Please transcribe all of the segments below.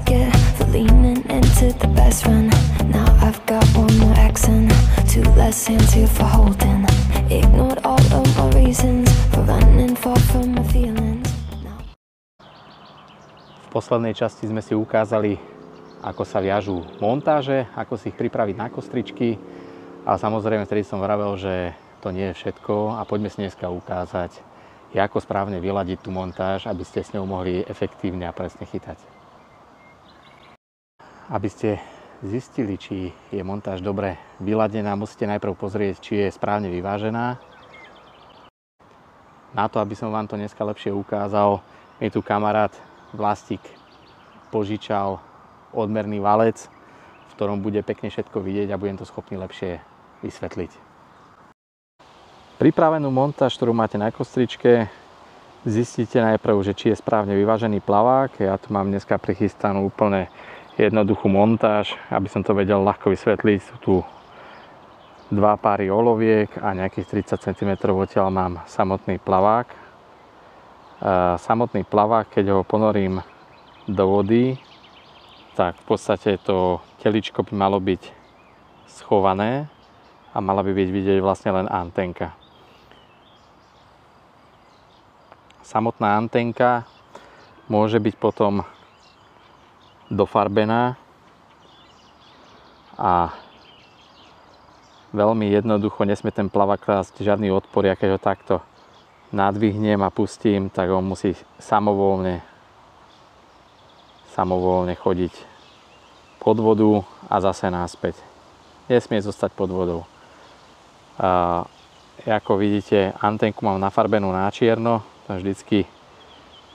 get for leaning into the best friend. Now I've got one more accent, two less hands here for holding. Ignored all of my reasons for running far from my feelings. V poslednej časti sme si ukázali, ako sa viažú montáže, ako si ich pripraviť na kostričky. A samozrejme, vtedy som vravel, že to nie je všetko a poďme si dneska ukázať, ako správne vyladiť tú montáž, aby ste s ňou mohli efektívne a presne chytať. Aby ste zistili, či je montáž dobre vyladená, musíte najprv pozrieť, či je správne vyvážená. Na to, aby som vám to dneska lepšie ukázal, mi tu kamarát Vlastík požičal odmerný valec, v ktorom bude pekne všetko vidieť a budem to schopný lepšie vysvetliť. Pripravenú montáž, ktorú máte na kostričke, zistíte najprv, že či je správne vyvážený plavák. Ja tu mám dneska prichystanú úplne jednoduchú montáž, aby som to vedel ľahko vysvetliť. Sú tu dva páry oloviek a nejakých 30 cm odtiaľ mám samotný plavák. Samotný plavák, keď ho ponorím do vody, tak v podstate to teličko by malo byť schované a mala by byť vidieť vlastne len antenka. Samotná antenka môže byť potom dofarbená a veľmi jednoducho, nesmie ten plavák klásť žiadny odpor. Ja keď ho takto nadvihnem a pustím, tak on musí samovolne chodiť pod vodu a zase naspäť. Nesmie zostať pod vodou. Ako vidíte, antenku mám nafarbenú na čierno, vždycky,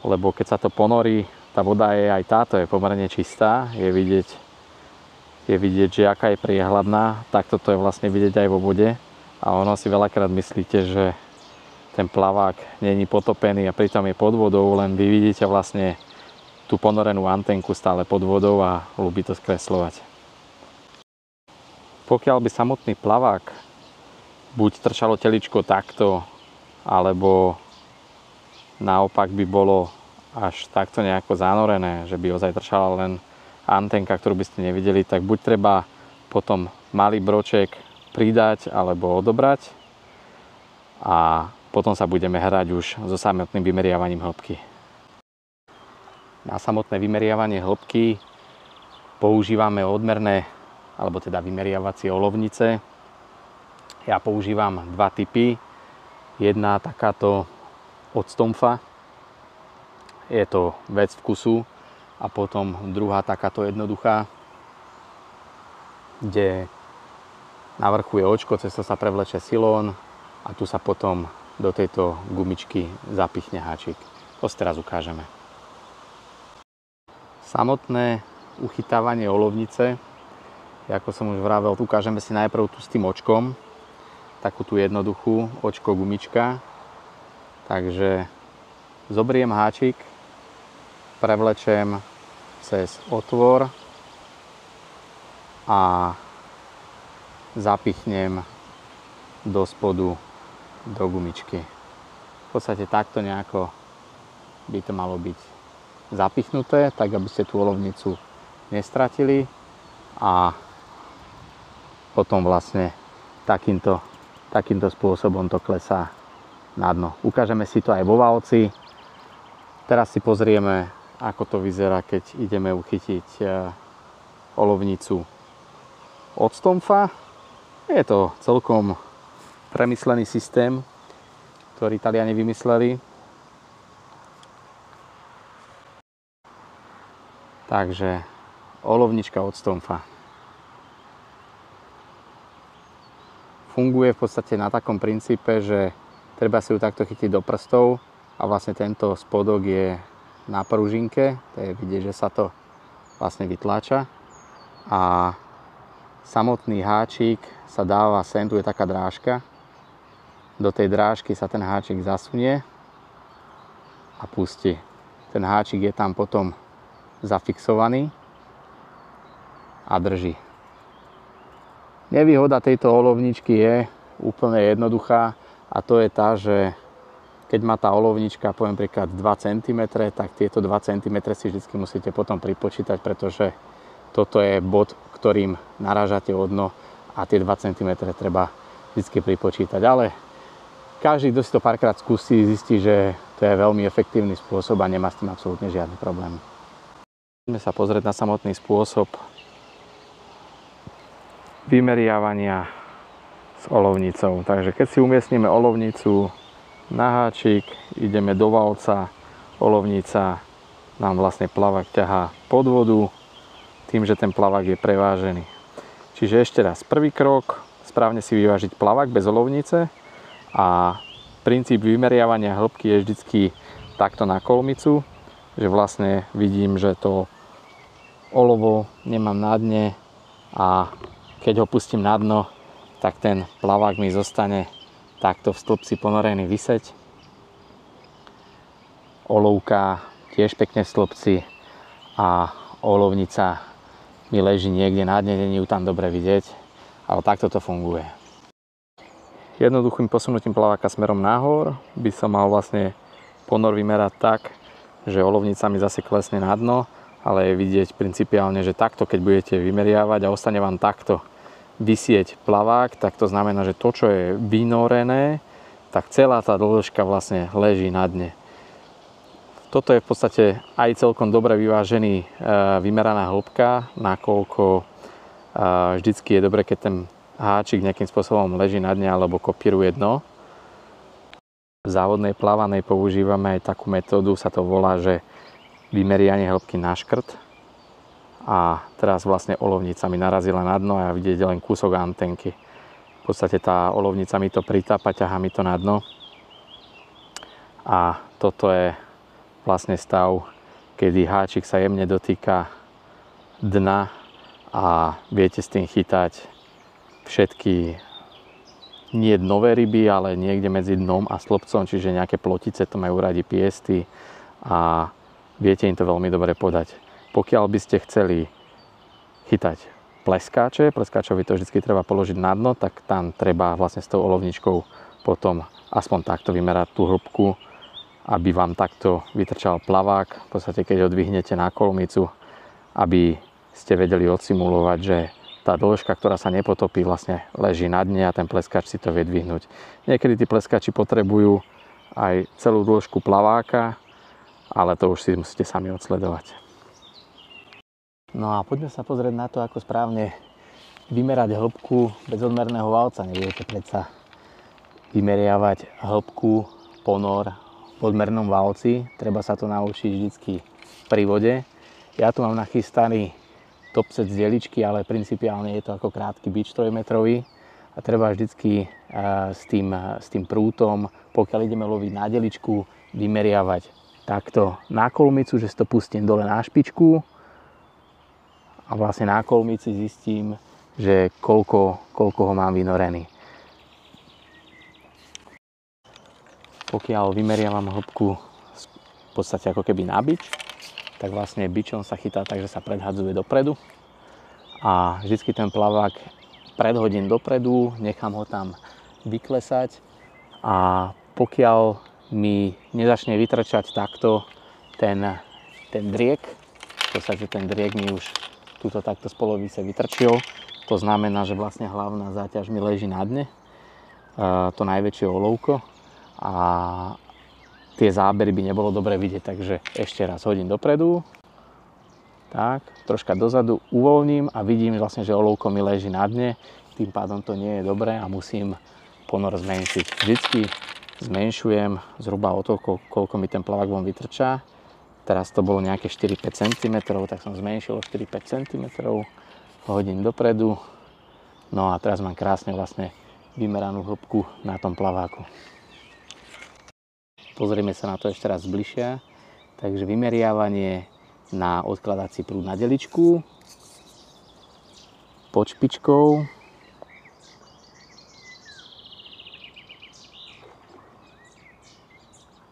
lebo keď sa to ponorí, tá voda je aj táto, je pomerne čistá, je vidieť, že aká je priehľadná, tak toto je vlastne vidieť aj vo vode a ono si veľakrát myslíte, že ten plavák není potopený a pritom je pod vodou, len vy vidíte vlastne tú ponorenú antenku stále pod vodou a ľúbi to skresľovať. Pokiaľ by samotný plavák buď trčalo teličko takto, alebo naopak by bolo až takto nejako zanorené, že by ozaj trčala len antenka, ktorú by ste nevideli, tak buď treba potom malý broček pridať alebo odobrať a potom sa budeme hrať už so samotným vymeriavaním hĺbky. Na samotné vymeriavanie hĺbky používame odmerné, alebo teda vymeriavacie olovnice. Ja používam dva typy. Jedna takáto od Stomfa, je to vec vkusu, a potom druhá takáto jednoduchá, kde na vrchu je očko, cez to sa prevleče silón a tu sa potom do tejto gumičky zapichne háčik. To si teraz ukážeme. Samotné uchytávanie olovnice, ako som už vravel, ukážeme si najprv tu s tým očkom, takú tú jednoduchú očko gumička. Takže zoberiem háčik, prevlečem cez otvor a zapichnem do spodu do gumičky. V podstate takto nejako by to malo byť zapichnuté, tak aby ste tú olovnicu nestratili a potom vlastne takýmto spôsobom to klesá na dno. Ukážeme si to aj vo valci. Teraz si pozrieme, ako to vyzerá, keď ideme uchytiť olovnicu od Stomfa. Je to celkom premyslený systém, ktorý Taliani vymysleli. Takže olovnička od Stomfa. Funguje v podstate na takom princípe, že treba si ju takto chytiť do prstov a vlastne tento spodok je na pružinke, to je vidieť, že sa to vlastne vytláča a samotný háčik sa dáva sem, tu je taká drážka, do tej drážky sa ten háčik zasunie a pustí. Ten háčik je tam potom zafixovaný a drží. Nevýhoda tejto olovničky je úplne jednoduchá a to je tá, že keď má tá olovnička, poviem príklad 2 cm, tak tieto 2 cm si vždy musíte potom pripočítať, pretože toto je bod, ktorým narážate o dno a tie 2 cm treba vždy pripočítať. Ale každý, kto si to párkrát skúsi, zistí, že to je veľmi efektívny spôsob a nemá s tým absolútne žiadny problém. Poďme sa pozrieť na samotný spôsob vymeriavania s olovnicou. Takže keď si umiestnime olovnicu na háčik, ideme do valca, olovnica nám vlastne plavák ťahá pod vodu, tým, že ten plavák je prevážený. Čiže ešte raz, prvý krok, správne si vyvážiť plavák bez olovnice a princíp vymeriavania hĺbky je vždycky takto na kolmicu, že vlastne vidím, že to olovo nemám na dne a keď ho pustím na dno, tak ten plavák mi zostane takto v stĺpci ponorený viseť. Olovka tiež pekne v stĺpci a olovnica mi leží niekde na dne, nie ju tam dobre vidieť, ale takto to funguje. Jednoduchým posunutím plaváka smerom nahor by som mal vlastne ponor vymerať tak, že olovnica mi zase klesne na dno, ale je vidieť principiálne, že takto keď budete vymeriavať a ostane vám takto vysieť plavák, tak to znamená, že to, čo je vynorené, tak celá tá dĺžka vlastne leží na dne. Toto je v podstate aj celkom dobre vymeraná hĺbka, nakoľko vždycky je dobre, keď ten háčik nejakým spôsobom leží na dne alebo kopíruje dno. V závodnej plávanej používame aj takú metódu, sa to volá, že vymerianie hĺbky na škrt. A teraz vlastne olovnica mi narazila na dno a vidieť len kúsok antenky. V podstate tá olovnica mi to pritápa, ťahá mi to na dno. A toto je vlastne stav, kedy háčik sa jemne dotýka dna a viete s tým chytať všetky nie dnové ryby, ale niekde medzi dnom a slobcom, čiže nejaké plotice to majú radi, piesty a viete im to veľmi dobre podať. Pokiaľ by ste chceli chytať pleskáčovi to vždy treba položiť na dno, tak tam treba vlastne s tou olovničkou potom aspoň takto vymerať tú hĺbku, aby vám takto vytrčal plavák. V podstate keď ho dvihnete na kolmicu, aby ste vedeli odsimulovať, že tá dĺžka, ktorá sa nepotopí, vlastne leží na dne a ten pleskač si to vie dvihnúť. Niekedy tí pleskači potrebujú aj celú dĺžku plaváka, ale to už si musíte sami odsledovať. No a poďme sa pozrieť na to, ako správne vymerať hĺbku bez odmerného valca. Nebudete predsa vymeriavať hĺbku, ponor v odmernom valci. Treba sa to naučiť vždycky pri vode. Ja tu mám nachystaný topset z dieličky, ale principiálne je to ako krátky bič 3-metrový. A treba vždycky s tým prútom, pokiaľ ideme loviť na deličku, vymeriavať takto na kolmicu, že si to pustím dole na špičku. A vlastne na kolmici zistím, že koľko ho mám vynorený. Pokiaľ vymeriavam hĺbku v podstate ako keby na bič, tak vlastne bičom sa chytá tak, že sa predhadzuje dopredu. A vždycky ten plavák predhodím dopredu, nechám ho tam vyklesať a pokiaľ mi nezačne vytrčať takto ten driek, v podstate ten driek mi už tuto takto z polovice vytrčil. To znamená, že vlastne hlavná záťaž mi leží na dne, to najväčšie olovko a tie zábery by nebolo dobre vidieť, takže ešte raz hodím dopredu, tak, troška dozadu, uvoľním a vidím vlastne, že olovko mi leží na dne, tým pádom to nie je dobré a musím ponor zmenšiť. Vždycky zmenšujem zhruba o to, koľko mi ten plavák von vytrčá. Teraz to bolo nejaké 4-5 cm, tak som zmenšil o 4-5 cm, hodím dopredu. No a teraz mám krásne vlastne vymeranú hĺbku na tom plaváku. Pozrieme sa na to ešte raz zbližšia. Takže vymeriavanie na odkladací prúd na deličku. Pod špičkou.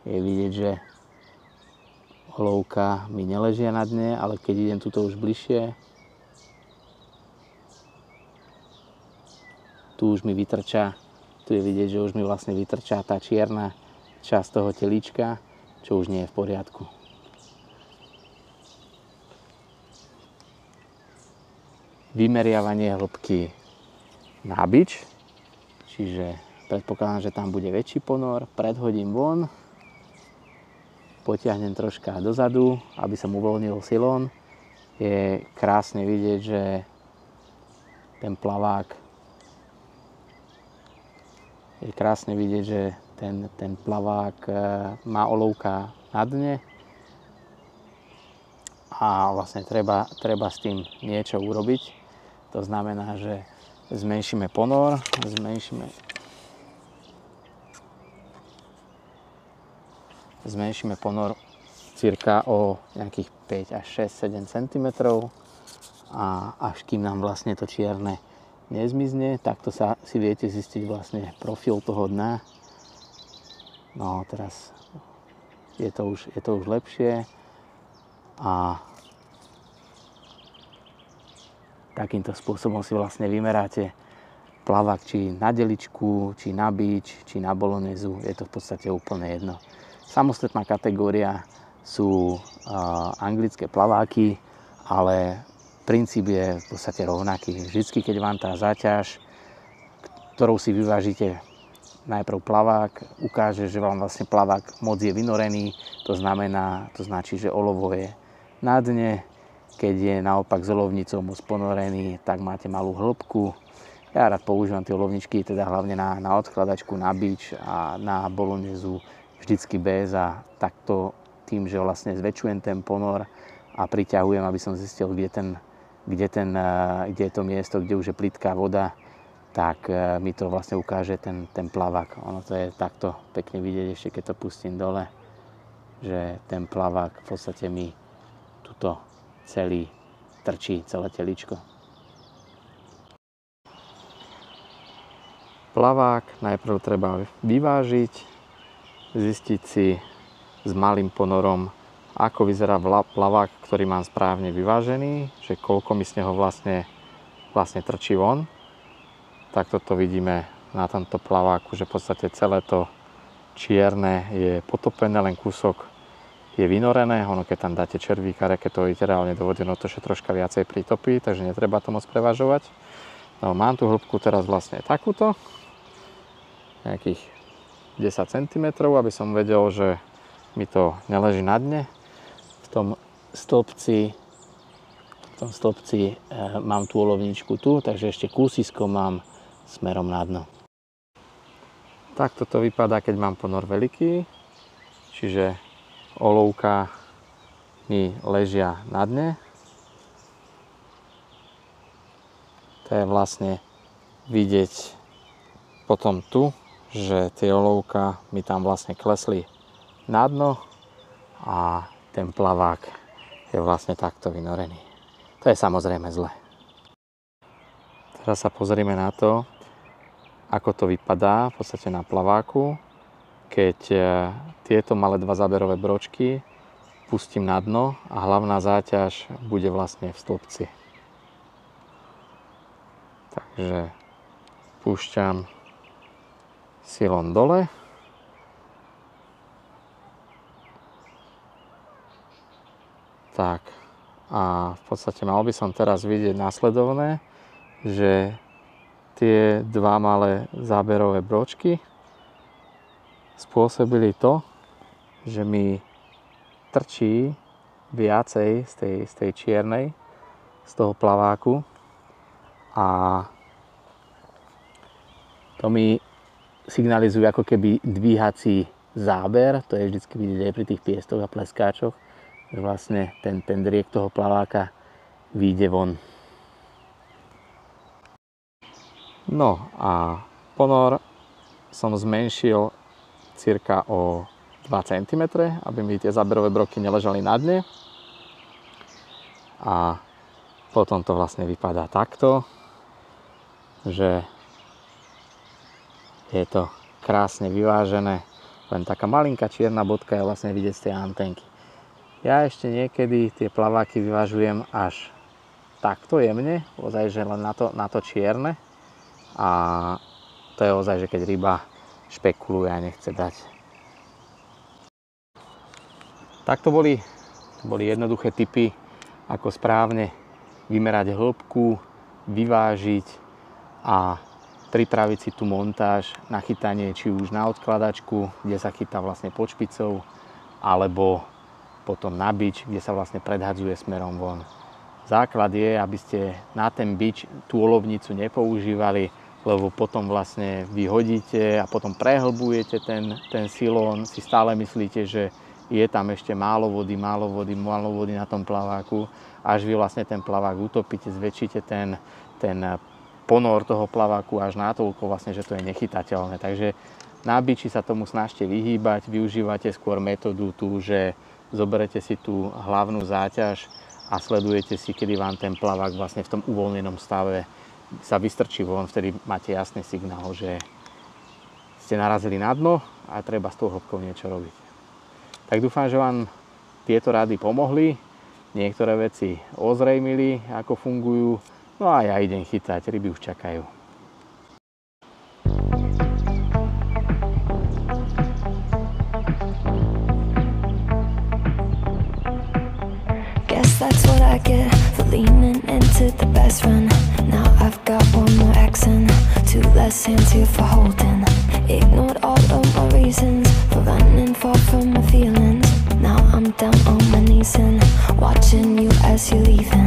Je vidieť, že olovka mi neležia na dne, ale keď idem tuto už bližšie, tu už mi vytrčá, tu je vidieť, že už mi vlastne vytrčá tá čierna časť toho telíčka, čo už nie je v poriadku. Vymeriavanie hĺbky na bič, čiže predpokladám, že tam bude väčší ponor, predhodím von, potiahnem troška dozadu, aby som uvoľnil silón. Je krásne vidieť, že ten plavák ten plavák má olovka na dne a vlastne treba s tým niečo urobiť. To znamená, že zmenšíme ponor, zmenšíme ponor cirka o nejakých 5 až 6, 7 cm a až kým nám vlastne to čierne nezmizne, takto si viete zistiť vlastne profil toho dna. No teraz je to už lepšie a takýmto spôsobom si vlastne vymeráte plavák či na deličku, či na bič, či na bolonézu, je to v podstate úplne jedno. Samostatná kategória sú anglické plaváky, ale princíp je v podstate rovnaký. Vždycky, keď vám tá záťaž, ktorou si vyvážite najprv plavák, ukáže, že vám vlastne plavák moc je vynorený, to značí, že olovo je na dne. Keď je naopak s olovnicou moc ponorený, tak máte malú hĺbku. Ja rád používam tie olovničky, teda hlavne na odkladačku, na bič a na bolonézu vždycky bez a takto tým, že vlastne zväčšujem ten ponor a priťahujem, aby som zistil, kde je to miesto, kde už je plitká voda, tak mi to vlastne ukáže ten plavák. Ono to je takto pekne vidieť, ešte keď to pustím dole, že ten plavák v podstate mi tuto celý trčí, celé telíčko. Plavák najprv treba vyvážiť, zistiť si s malým ponorom, ako vyzerá plavák, ktorý mám správne vyvážený, že koľko mi z neho vlastne trčí von. Tak toto vidíme na tomto plaváku, že v podstate celé to čierne je potopené, len kúsok je vynorené. Ono, keď tam dáte červíka, reketový reálne do vody, no to še troška viacej pritopí, takže netreba to moc prevažovať. No, mám tú hĺbku teraz vlastne takúto, nejakých 10 cm, aby som vedel, že mi to neleží na dne. V tom stĺpci mám tú olovničku tu, takže ešte kúsisko mám smerom na dno. Takto to vypadá, keď mám ponor veľký, čiže olovka mi ležia na dne. To je vlastne vidieť potom tu, že tie olovka mi tam vlastne klesli na dno a ten plavák je vlastne takto vynorený. To je samozrejme zle. Teraz sa pozrieme na to, ako to vypadá v podstate na plaváku, keď tieto malé dva záberové bročky pustím na dno a hlavná záťaž bude vlastne v stĺpci. Takže púšťam silón dole. Tak a v podstate mal by som teraz vidieť následovné, že tie dva malé záberové bročky spôsobili to, že mi trčí viacej z tej čiernej, z toho plaváku a to mi signalizuje ako keby dvíhací záber, to je vždycky vidieť aj pri tých piestoch a pleskáčoch, že vlastne ten driek toho plaváka vyjde von. No a ponor som zmenšil cirka o 2 cm, aby mi tie záberové broky neležali na dne. A potom to vlastne vypadá takto, že je to krásne vyvážené. Len taká malinká čierna bodka je vlastne vidieť z tej antenky. Ja ešte niekedy tie plaváky vyvažujem až takto jemne, ozaj, že len na to čierne. A to je ozaj, že keď ryba špekuluje a nechce dať Tak to boli jednoduché tipy, ako správne vymerať hĺbku, vyvážiť a pripraviť si tú montáž na chytanie či už na odkladačku, kde sa chytá vlastne pod špicou, alebo potom na bič, kde sa vlastne predhadzuje smerom von. Základ je, aby ste na ten bič tú olovnicu nepoužívali, lebo potom vlastne vy hodíte a potom prehlbujete ten silón, si stále myslíte, že je tam ešte málo vody na tom plaváku, až vy vlastne ten plavák utopíte, zväčšíte ten ponor toho plaváku až natoľko vlastne, že to je nechytateľné. Takže na biči sa tomu snažte vyhýbať, využívate skôr metódu tú, že zoberete si tú hlavnú záťaž a sledujete si, kedy vám ten plavák vlastne v tom uvoľnenom stave sa vystrčí von, vtedy máte jasný signál, že ste narazili na dno a treba s tou hĺbkou niečo robiť. Tak dúfam, že vám tieto rady pomohli, niektoré veci ozrejmili, ako fungujú. No a ja idem chytať, ryby už čakajú. Guess that's what I get for leaning into the best run. Now I've got one more accent, 2 less hands here for holding. Ignored all of my reasons for running far from my feelings. Now I'm down on my knees and watching you as you're leaving.